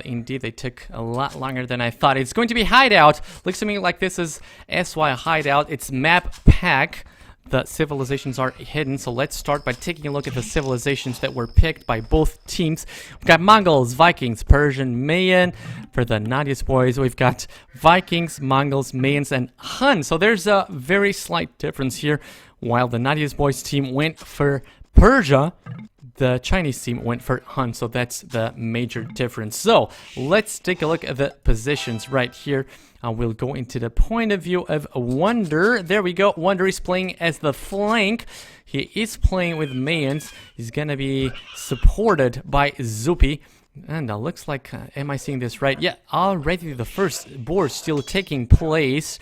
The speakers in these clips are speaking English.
indeed, they took a lot longer than I thought. It's going to be Hideout. Looks to me like this is SY Hideout. It's map pack. The civilizations are hidden, so let's start by taking a look at the civilizations that were picked by both teams. We've got Mongols, Vikings, Persian, Mayan. For the NaBs boys, we've got Vikings, Mongols, Mayans, and Hun. So there's a very slight difference here. While the NaBs boys team went for Persia, the Chinese team went for Hun, so that's the major difference. So let's take a look at the positions right here. We'll go into the point of view of Wonder. There we go. Wonder is playing as the flank. He is playing with Mayans. He's going to be supported by Zupi. And looks like, am I seeing this right? Yeah, already the first board still taking place.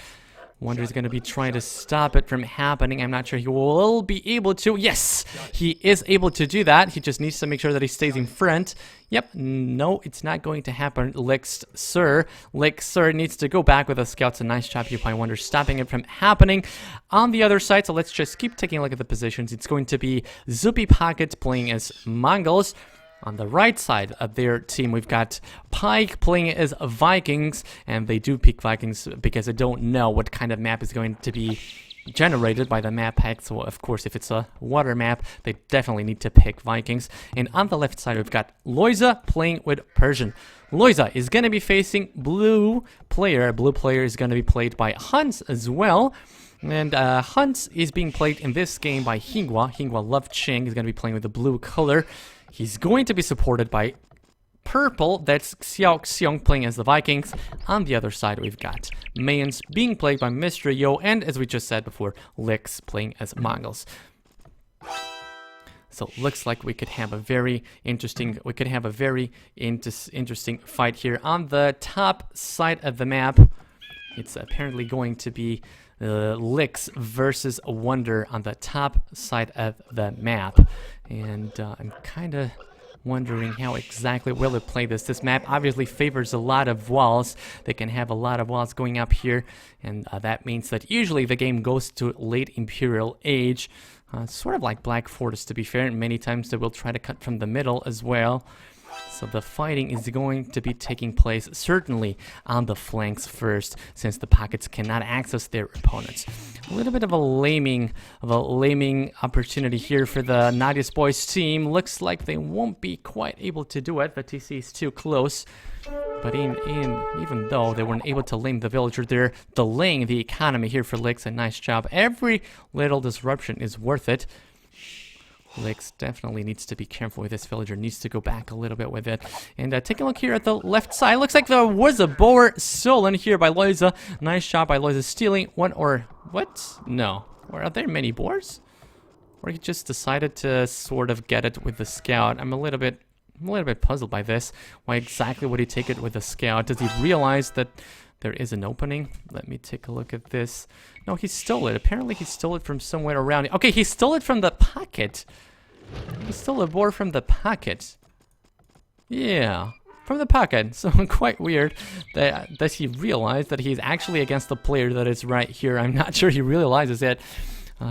Wonder is going to be trying to stop it from happening. I'm not sure he will be able to. Yes, he is able to do that. He just needs to make sure that he stays in front. Yep, no, it's not going to happen. Lixer needs to go back with the scouts. A nice job here by Wonder stopping it from happening. On the other side, so let's just keep taking a look at the positions. It's going to be Zupi Pocket playing as Mongols. On the right side of their team, we've got Pike playing as Vikings, and they do pick Vikings because they don't know what kind of map is going to be generated by the map pack. So, of course, if it's a water map, they definitely need to pick Vikings. And on the left side, we've got Loiza playing with Persian. Loiza is going to be facing blue player. Blue player is going to be played by Huns as well. And Huns is being played in this game by Hingwa. Hingwa Love Ching is going to be playing with the blue color. He's going to be supported by purple. That's Xiao Xiong playing as the Vikings. On the other side, we've got Mayans being played by Mr. Yo, and as we just said before, Lix playing as Mongols. So looks like we could have a very interesting, interesting fight here. On the top side of the map, it's apparently going to be Lix versus Wonder on the top side of the map. And I'm kind of wondering how exactly will it play this. This map obviously favors a lot of walls. They can have a lot of walls going up here, and that means that usually the game goes to late Imperial age. Sort of like Black Forest, to be fair, and many times they will try to cut from the middle as well. So the fighting is going to be taking place certainly on the flanks first, since the pockets cannot access their opponents. A little bit of a laming opportunity here for the NaBs boys team. Looks like they won't be quite able to do it. The TC is too close. But even though they weren't able to lame the villager, they're delaying the economy here for Lix. A nice job. Every little disruption is worth it. Lix definitely needs to be careful with this villager, needs to go back a little bit with it. And take a look here at the left side. Looks like there was a boar stolen here by Loiza. Nice job by Loiza stealing one, or what? No. Or are there many boars? Or he just decided to sort of get it with the scout. I'm a little bit puzzled by this. Why exactly would he take it with the scout? Does he realize that there is an opening? Let me take a look at this. No, he stole it. Apparently he stole it from somewhere around. Okay, he stole it from the pocket. He stole a boar from the pocket. Yeah, from the pocket. So quite weird that does he realize that he's actually against the player that is right here. I'm not sure he realizes it.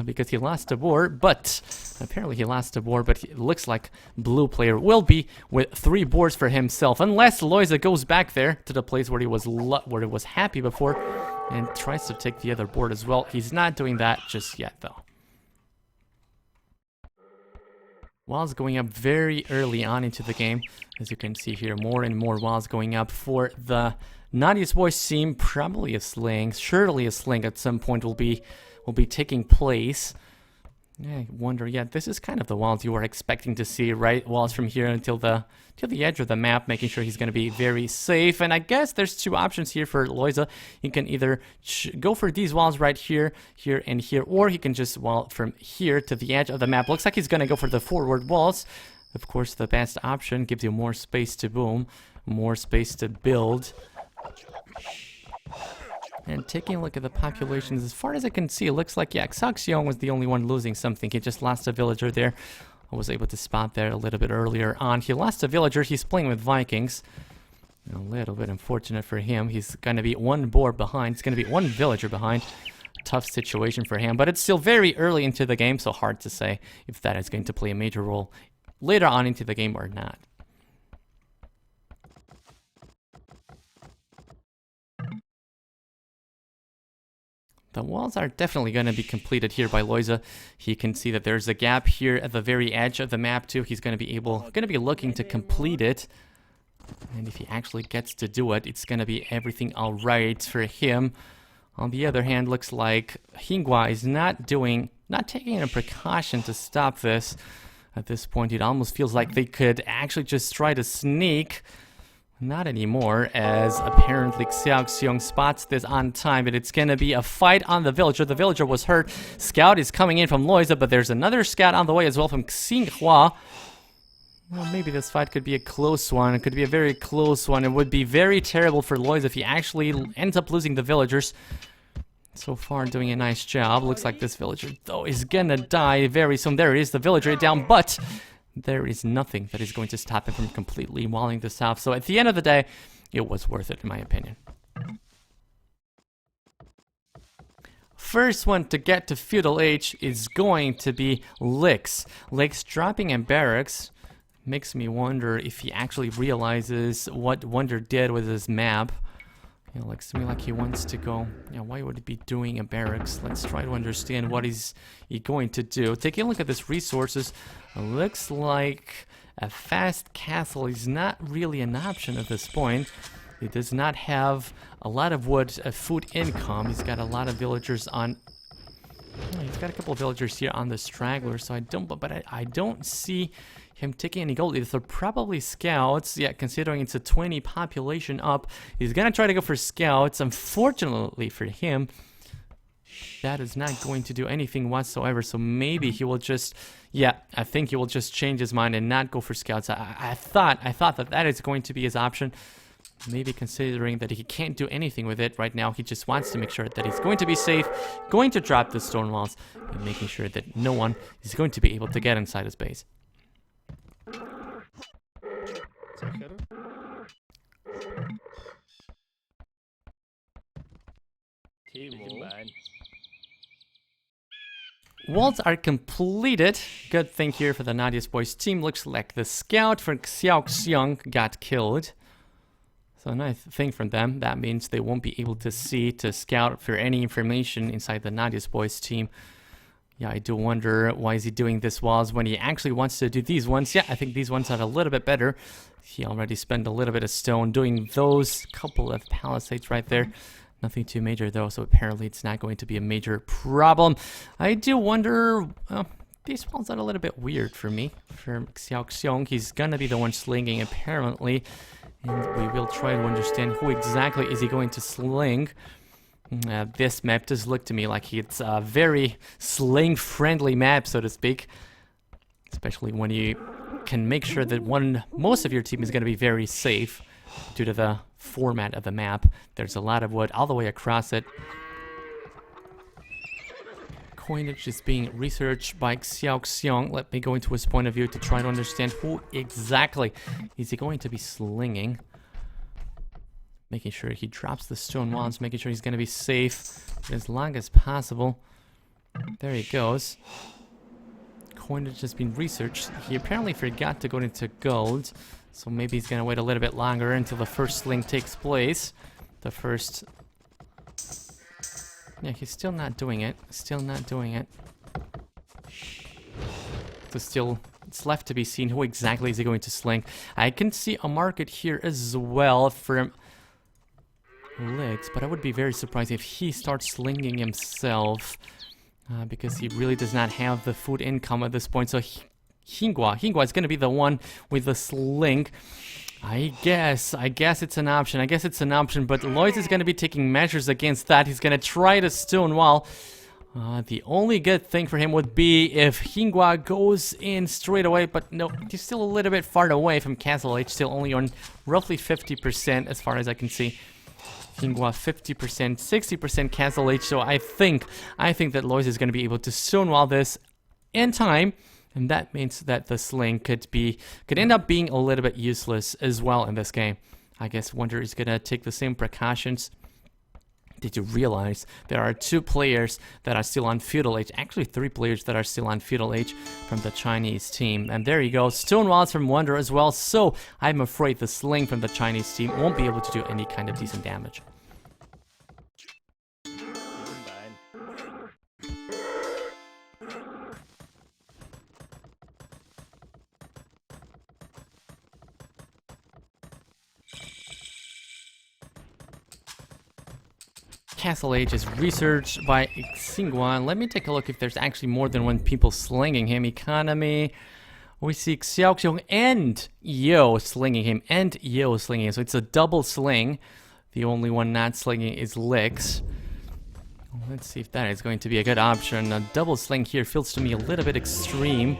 Because he lost a boar, but apparently he lost a boar, but it looks like blue player will be with 3 boars for himself, unless Loiza goes back there to the place where he was happy before and tries to take the other board as well. He's not doing that just yet, though. Walls going up very early on into the game. As you can see here, more and more walls going up for the NaBs boys team. Probably a sling, surely a sling at some point will be taking place. I wonder, yeah, this is kind of the walls you were expecting to see, right? Walls from here until the edge of the map, making sure he's going to be very safe. And I guess there's 2 options here for Loiza. He can either go for these walls right here, here, and here, or he can just wall from here to the edge of the map. Looks like he's going to go for the forward walls. Of course, the best option gives you more space to boom, more space to build. And taking a look at the populations, as far as I can see, it looks like, yeah, Xiaoxiong was the only one losing something. He just lost a villager there. I was able to spot that a little bit earlier on. He lost a villager. He's playing with Vikings. A little bit unfortunate for him. He's going to be 1 boar behind. It's going to be 1 villager behind. Tough situation for him, but it's still very early into the game, so hard to say if that is going to play a major role later on into the game or not. The walls are definitely going to be completed here by Loisa. He can see that there's a gap here at the very edge of the map too. He's going to be looking to complete it. And if he actually gets to do it, it's going to be everything all right for him. On the other hand, looks like Hingwa is not taking a precaution to stop this. At this point, it almost feels like they could actually just try to sneak. Not anymore, as apparently Xiaoxiong spots this on time, and it's gonna be a fight on the villager. The villager was hurt. Scout is coming in from Loisa, but there's another scout on the way as well from Xinhua. Well, maybe this fight could be a close one. It could be a very close one. It would be very terrible for Loisa if he actually ends up losing the villagers. So far, doing a nice job. Looks like this villager, though, is gonna die very soon. There it is, the villager down, but there is nothing that is going to stop him from completely walling this off. So at the end of the day, it was worth it, in my opinion. First one to get to Feudal Age is going to be Lix. Lix dropping in barracks makes me wonder if he actually realizes what Wonder did with his map. You know, looks to me like he wants to go. Yeah, why would he be doing a barracks? Let's try to understand what he going to do. Taking a look at this resources, looks like a fast castle is not really an option at this point. He does not have a lot of food income. He's got a lot of villagers on. Oh, he's got a couple of villagers here on the straggler, so I don't see him taking any gold. They're probably scouts. Yeah, considering it's a 20 population up, he's gonna try to go for scouts. Unfortunately for him, that is not going to do anything whatsoever. So maybe he will just, yeah, I think he will just change his mind and not go for scouts. I thought that is going to be his option. Maybe considering that he can't do anything with it right now, he just wants to make sure that he's going to be safe, going to drop the stone walls, and making sure that no one is going to be able to get inside his base. Walls are completed. Good thing here for the NaBs boys team. Looks like the scout for Xiaoxiong got killed. So nice thing from them. That means they won't be able to scout for any information inside the NaBs boys team. Yeah, I do wonder why is he doing this walls when he actually wants to do these ones. Yeah, I think these ones are a little bit better. He already spent a little bit of stone doing those couple of palisades right there. Nothing too major though, so apparently it's not going to be a major problem. I do wonder, these walls are a little bit weird for me. For Xiaoxiong, he's gonna be the one slinging apparently. And we will try to understand who exactly is he going to sling. This map does look to me like it's a very sling-friendly map, so to speak. Especially when you can make sure that most of your team is going to be very safe due to the format of the map. There's a lot of wood all the way across it. Coinage is being researched by Xiaoxiong. Let me go into his point of view to try to understand who exactly is he going to be slinging. Making sure he drops the stone walls, making sure he's going to be safe for as long as possible. There he goes. Coinage has been researched. He apparently forgot to go into gold, so maybe he's going to wait a little bit longer until the first sling takes place. The first... Yeah, he's still not doing it. Still not doing it. So still, it's left to be seen who exactly is he going to sling. I can see a market here as well from Lix, but I would be very surprised if he starts slinging himself, because he really does not have the food income at this point. So Hingwa is going to be the one with the sling. I guess it's an option. But Lois is going to be taking measures against that. He's going to try to stone wall. The only good thing for him would be if Hingwa goes in straight away, but no, he's still a little bit far away from Castle Age, still only on roughly 50% as far as I can see. Hingwa 50%, 60% Castle Age, so I think that Lois is going to be able to stonewall this in time, and that means that the sling could end up being a little bit useless as well in this game. I guess Wonder is going to take the same precautions. Did you realize there are 2 players that are still on Feudal Age? Actually, 3 players that are still on Feudal Age from the Chinese team. And there you go, stonewalls from Wonder as well. So I'm afraid the sling from the Chinese team won't be able to do any kind of decent damage. Castle Age is researched by Xinguan. Let me take a look if there's actually more than one people slinging him. Economy. We see Xiaoxiong and Yo slinging him, and Yo slinging him. So it's a double sling. The only one not slinging is Lix. Let's see if that is going to be a good option. A double sling here feels to me a little bit extreme.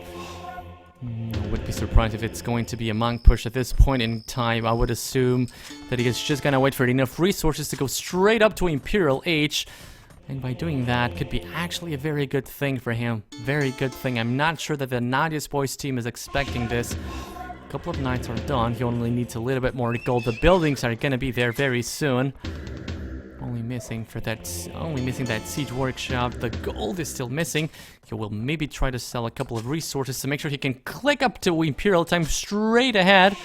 I would be surprised if it's going to be a monk push at this point in time. I would assume that he is just going to wait for enough resources to go straight up to Imperial H. And by doing that, could be actually a very good thing for him. Very good thing. I'm not sure that the Nadia's Boys team is expecting this. A couple of knights are done. He only needs a little bit more gold. The buildings are going to be there very soon. Only missing that siege workshop. The gold is still missing. He will maybe try to sell a couple of resources to make sure he can click up to Imperial time straight ahead.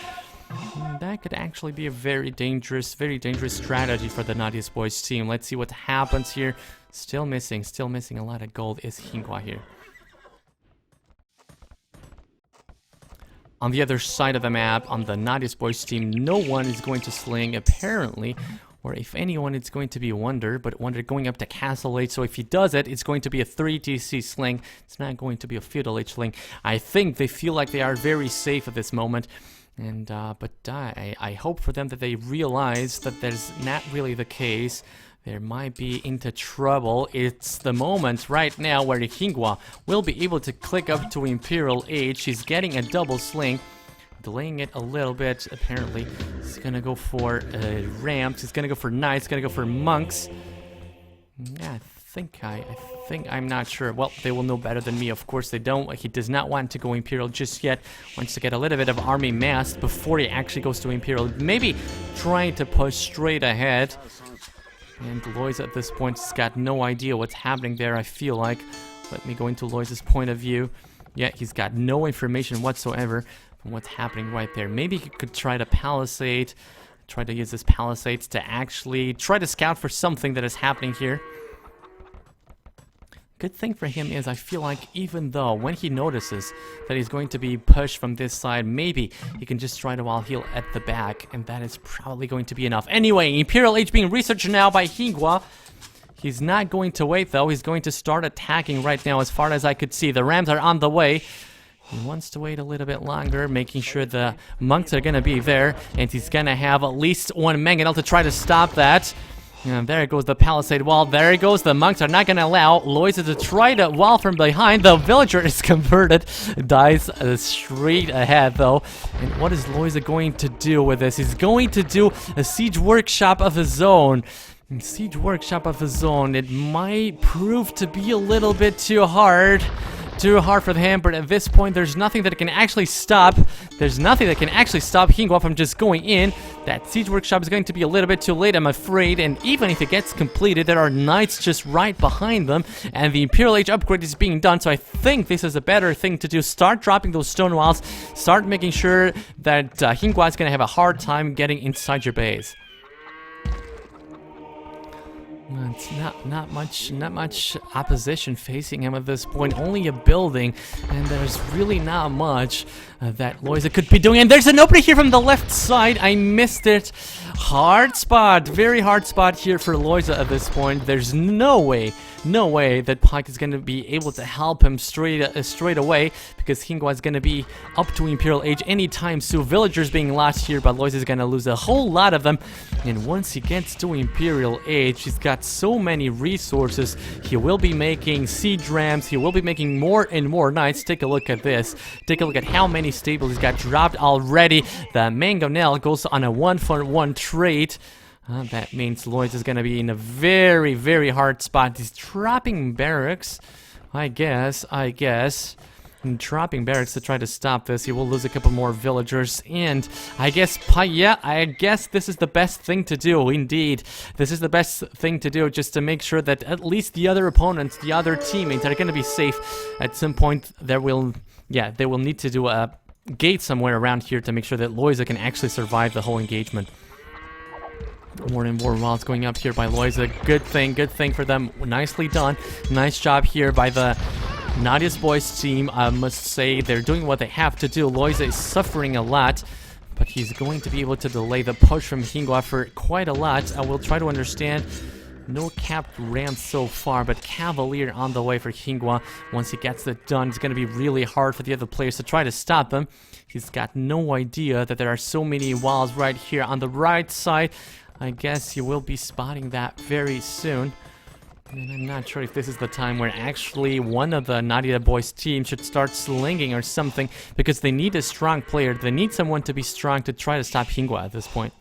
That could actually be a very dangerous strategy for the Nadia's Boys team. Let's see what happens here. Still missing a lot of gold is Xinguan here. On the other side of the map, on the Nadia's Boys team, no one is going to sling apparently. Or if anyone, it's going to be Wonder, but Wonder going up to Castle Age, so if he does it, it's going to be a 3TC sling. It's not going to be a Feudal Age sling. I think they feel like they are very safe at this moment. And, but I hope for them that they realize that that's not really the case. There might be into trouble. It's the moment right now where Xinguan will be able to click up to Imperial Age. He's getting a double sling. Delaying it a little bit, apparently. He's gonna go for ramps. He's gonna go for knights. He's gonna go for monks. Yeah, I think I'm not sure. Well, they will know better than me. Of course, they don't. He does not want to go Imperial just yet. Wants to get a little bit of army massed before he actually goes to Imperial. Maybe trying to push straight ahead. And Lois at this point has got no idea what's happening there. I feel like. Let me go into Lois's point of view. Yeah, he's got no information whatsoever from what's happening right there. Maybe he could try to palisade, try to use this palisades to actually try to scout for something that is happening here. Good thing for him is I feel like even though when he notices that he's going to be pushed from this side, maybe he can just try to wall heal at the back, and that is probably going to be enough. Anyway, Imperial Age being researched now by Xinguan. He's not going to wait though. He's going to start attacking right now as far as I could see. The rams are on the way. He wants to wait a little bit longer, making sure the monks are going to be there. And he's going to have at least one mangonel to try to stop that. And there goes the palisade wall. There it goes. The monks are not going to allow Loisa to try to wall from behind. The villager is converted. Dies straight ahead, though. And what is Loisa going to do with this? He's going to do a siege workshop of his own. Siege workshop of his own. It might prove to be a little bit too hard. Too hard for him, but at this point there's nothing that can actually stop. There's nothing that can actually stop Xinguan from just going in. That siege workshop is going to be a little bit too late, I'm afraid, and even if it gets completed, there are knights just right behind them, and the Imperial Age upgrade is being done, so I think this is a better thing to do. Start dropping those stone walls, start making sure that Xinguan is going to have a hard time getting inside your base. It's not much opposition facing him at this point. Only a building, and there's really not much that Loisa could be doing. And there's an opening here from the left side. I missed it. Hard spot, very hard spot here for Loisa at this point. There's no way that Pike is going to be able to help him straight away, because Xinguan is going to be up to Imperial Age anytime soon. Villagers being lost here, but Loisa is going to lose a whole lot of them. And once he gets to Imperial Age, he's got so many resources. He will be making siege rams. He will be making more and more knights. Take a look at this. Take a look at how many stables he's got dropped already. The mangonel goes on a 1-for-1 trade. That means Lloyd is going to be in a very, very hard spot. He's dropping barracks, I guess. And dropping barracks to try to stop this. He will lose a couple more villagers. And I guess this is the best thing to do. Indeed, this is the best thing to do, just to make sure that at least the other opponents, the other teammates are going to be safe. At some point, they will need to do a gate somewhere around here to make sure that Loisa can actually survive the whole engagement. More and more walls going up here by Loisa. Good thing for them. Nicely done. Nice job here by the Nadia's Boys team. I must say they're doing what they have to do. Loisa is suffering a lot, but he's going to be able to delay the push from Xinguan for quite a lot. I will try to understand No capped ram so far, but Cavalier on the way for Hingwa. Once he gets it done, it's going to be really hard for the other players to try to stop him. He's got no idea that there are so many walls right here on the right side. I guess he will be spotting that very soon. And I'm not sure if this is the time where actually one of the Nadia boys team should start slinging or something, because they need a strong player. They need someone to be strong to try to stop Hingwa at this point.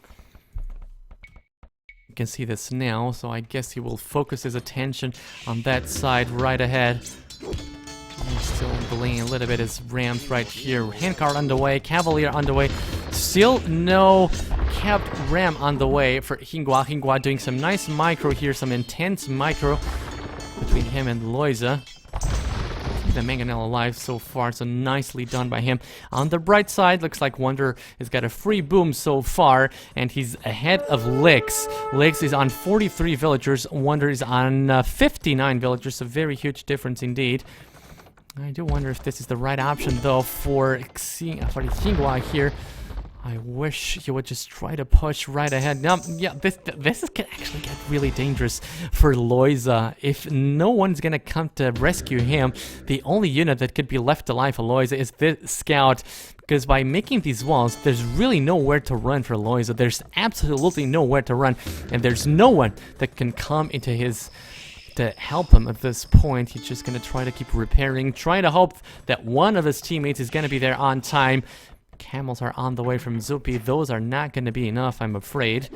You can see this now, so I guess he will focus his attention on that side right ahead. He's still delaying a little bit his rams right here. Handcart on the way, Cavalier on the way. Still no capped ram on the way for Hingwa. Hingwa doing some nice micro here, some intense micro between him and Loiza. The Mangonel alive so far, so nicely done by him. On the bright side, looks like Wonder has got a free boom so far, and he's ahead of Lix. Lix is on 43 villagers, Wonder is on 59 villagers, a very huge difference indeed. I do wonder if this is the right option though for Hingwa here. I wish he would just try to push right ahead. Now, yeah, this can actually get really dangerous for Loiza. If no one's gonna come to rescue him, the only unit that could be left alive for Loiza is this scout. Because by making these walls, there's really nowhere to run for Loiza. There's absolutely nowhere to run, and there's no one that can come into his to help him at this point. He's just gonna try to keep repairing, try to hope that one of his teammates is gonna be there on time. Camels are on the way from Zupi. Those are not gonna be enough, I'm afraid,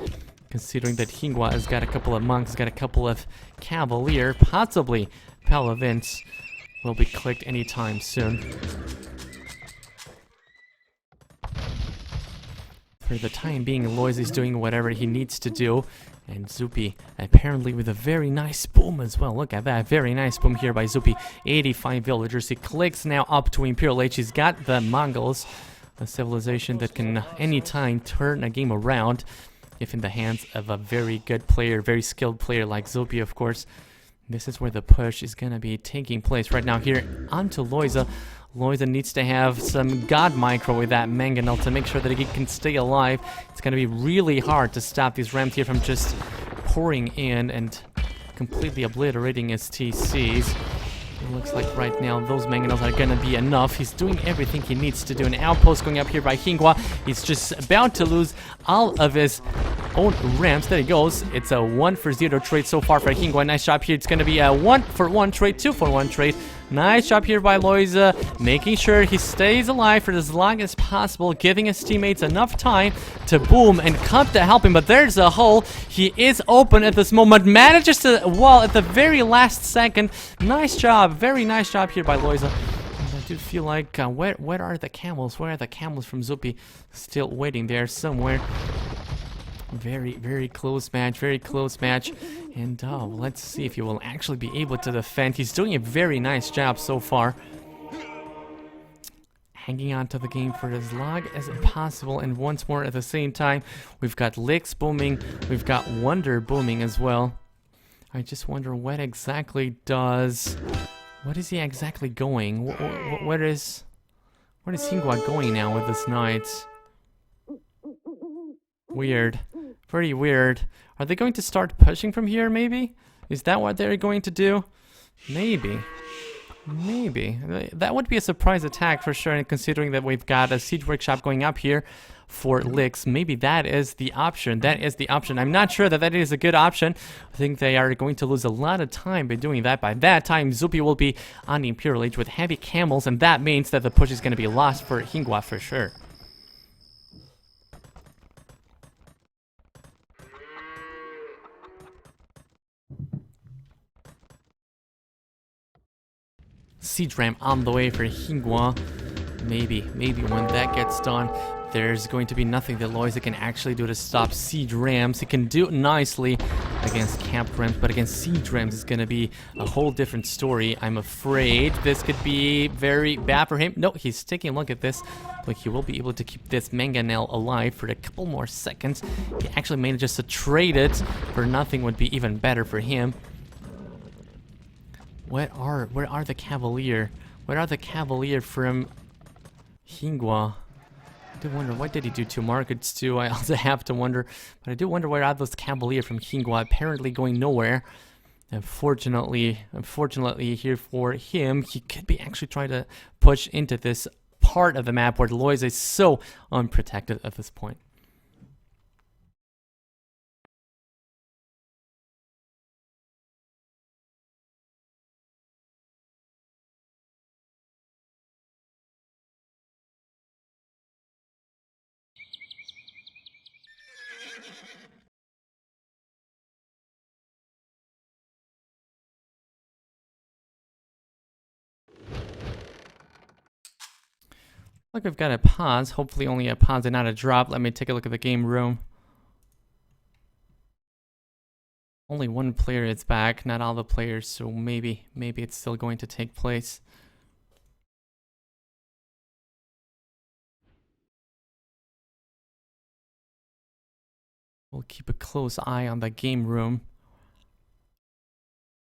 considering that Hingwa has got a couple of monks, got a couple of Cavalier, possibly Paladins will be clicked anytime soon. For the time being, Loiz is doing whatever he needs to do. And Zupi, apparently with a very nice boom as well. Look at that, very nice boom here by Zupi. 85 villagers. He clicks now up to Imperial Age. He's got the Mongols, a civilization that can anytime turn a game around, if in the hands of a very good player, very skilled player like Zupi, of course. This is where the push is gonna be taking place right now. Here onto Loiza. Loiza needs to have some god micro with that mangonel to make sure that he can stay alive. It's going to be really hard to stop these rams here from just pouring in and completely obliterating his TCs. It looks like right now those mangonels are going to be enough. He's doing everything he needs to do. An outpost going up here by Hingwa. He's just about to lose all of his own rams. There he goes. It's a 1-for-0 trade so far for Hingwa. Nice job here. It's going to be a 1-for-1 trade, 2-for-1 trade. Nice job here by Loiza, making sure he stays alive for as long as possible, giving his teammates enough time to boom and come to help him. But there's a hole. He is open at this moment, manages to wall at the very last second. Nice job, very nice job here by Loiza. And I do feel like, where are the camels? Where are the camels from Zupi? Still waiting there somewhere. Very, very close match, very close match. And let's see if he will actually be able to defend. He's doing a very nice job so far. Hanging on to the game for as long as possible. And once more at the same time, we've got Lix booming. We've got Wonder booming as well. I just wonder what exactly does... What is he exactly going? Where is Hingwa going now with this knight? Weird. Pretty weird. Are they going to start pushing from here, maybe? Is that what they're going to do? Maybe. Maybe. That would be a surprise attack for sure, and considering that we've got a siege workshop going up here for Lix, maybe that is the option. That is the option. I'm not sure that that is a good option. I think they are going to lose a lot of time by doing that. By that time, Zupi will be on the Imperial Age with heavy camels, and that means that the push is going to be lost for Hingwa for sure. Siege ram on the way for Hingwa. Maybe when that gets done, there's going to be nothing that Loiza can actually do to stop siege rams. He can do it nicely against camped rams, but against siege rams it's going to be a whole different story. I'm afraid this could be very bad for him. No, he's taking a look at this, but he will be able to keep this mangonel alive for a couple more seconds. He actually manages to trade it for nothing, would be even better for him. Where are the Cavalier? Where are the Cavalier from Hingwa? do wonder, what did he do to markets too? I also have to wonder, but I do wonder where are those Cavalier from Kingwa apparently going nowhere. Unfortunately here for him, he could be actually trying to push into this part of the map where Lois is so unprotected at this point. Look, I've got a pause. Hopefully only a pause and not a drop. Let me take a look at the game room. Only one player is back, not all the players, so maybe it's still going to take place. We'll keep a close eye on the game room.